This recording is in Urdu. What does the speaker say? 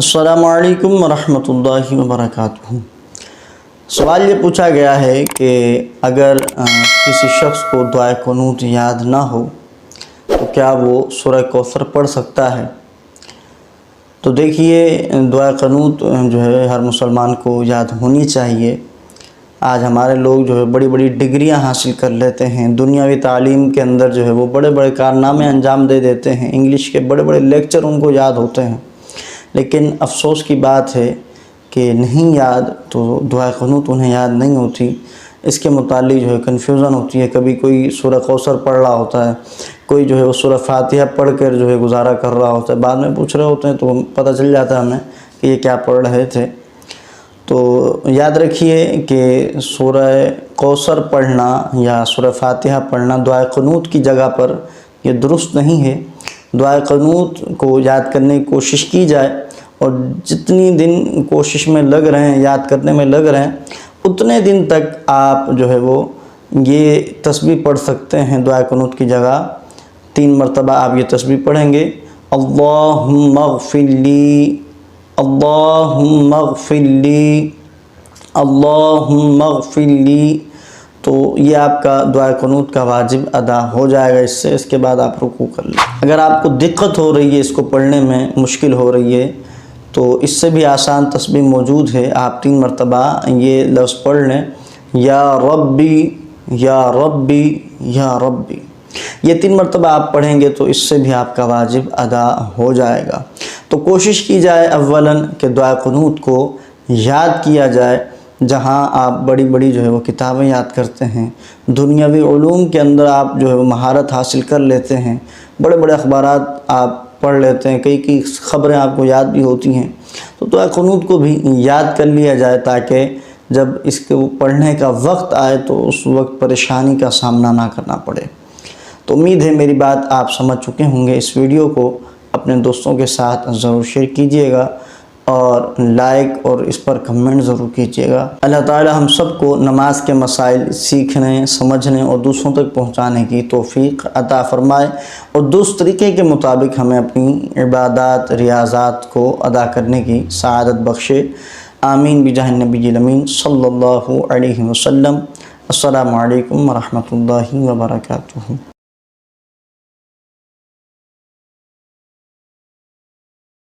السلام علیکم ورحمۃ اللہ وبرکاتہ۔ سوال یہ پوچھا گیا ہے کہ اگر کسی شخص کو دعائے قنوت یاد نہ ہو تو کیا وہ سورہ کوثر پڑھ سکتا ہے؟ تو دیکھیے، دعائے قنوت جو ہے ہر مسلمان کو یاد ہونی چاہیے۔ آج ہمارے لوگ جو ہے بڑی بڑی ڈگریاں حاصل کر لیتے ہیں، دنیاوی تعلیم کے اندر جو ہے وہ بڑے بڑے کارنامے انجام دے دیتے ہیں، انگلش کے بڑے بڑے لیکچر ان کو یاد ہوتے ہیں، لیکن افسوس کی بات ہے کہ نہیں یاد تو دعائے قنوت انہیں یاد نہیں ہوتی۔ اس کے متعلق جو ہے کنفیوژن ہوتی ہے، کبھی کوئی سورہ کوثر پڑھ رہا ہوتا ہے، کوئی جو ہے وہ سورہ فاتحہ پڑھ کر جو ہے گزارا کر رہا ہوتا ہے، بعد میں پوچھ رہے ہوتے ہیں تو پتہ چل جاتا ہے ہمیں کہ یہ کیا پڑھ رہے تھے۔ تو یاد رکھیے کہ سورہ کوثر پڑھنا یا سورہ فاتحہ پڑھنا دعائے قنوت کی جگہ پر یہ درست نہیں ہے۔ دعائے قنوت کو یاد کرنے کی کوشش کی جائے، اور جتنی دن کوشش میں لگ رہے ہیں، یاد کرنے میں لگ رہے ہیں، اتنے دن تک آپ جو ہے وہ یہ تسبیح پڑھ سکتے ہیں۔ دعائے قنوت کی جگہ 3 مرتبہ آپ یہ تسبیح پڑھیں گے، اللہم اغفر لی، اللہم اغفر لی، اللہم اغفر لی، تو یہ آپ کا دعائے قنوت کا واجب ادا ہو جائے گا۔ اس کے بعد آپ رکوع کر لیں۔ اگر آپ کو دقت ہو رہی ہے، اس کو پڑھنے میں مشکل ہو رہی ہے، تو اس سے بھی آسان تسبیح موجود ہے۔ آپ 3 مرتبہ یہ لفظ پڑھ لیں، یا ربی یا ربی یا ربی، یہ 3 مرتبہ آپ پڑھیں گے تو اس سے بھی آپ کا واجب ادا ہو جائے گا۔ تو کوشش کی جائے اولاً کہ دعائے قنوت کو یاد کیا جائے۔ جہاں آپ بڑی بڑی جو ہے وہ کتابیں یاد کرتے ہیں، دنیاوی علوم کے اندر آپ جو ہے وہ مہارت حاصل کر لیتے ہیں، بڑے بڑے اخبارات آپ پڑھ لیتے ہیں، کئی خبریں آپ کو یاد بھی ہوتی ہیں، تو دعائے قنوت کو بھی یاد کر لیا جائے تاکہ جب اس کو پڑھنے کا وقت آئے تو اس وقت پریشانی کا سامنا نہ کرنا پڑے۔ تو امید ہے میری بات آپ سمجھ چکے ہوں گے۔ اس ویڈیو کو اپنے دوستوں کے ساتھ ضرور شیئر کیجئے گا اور لائک اور اس پر کمنٹ ضرور کیجئے گا۔ اللہ تعالی ہم سب کو نماز کے مسائل سیکھنے، سمجھنے اور دوسروں تک پہنچانے کی توفیق عطا فرمائے، اور درست طریقے کے مطابق ہمیں اپنی عبادات، ریاضات کو ادا کرنے کی سعادت بخشے۔ آمین بجاہ النبی الامین صلی اللہ علیہ وسلم۔ السلام علیکم ورحمۃ اللہ وبرکاتہ۔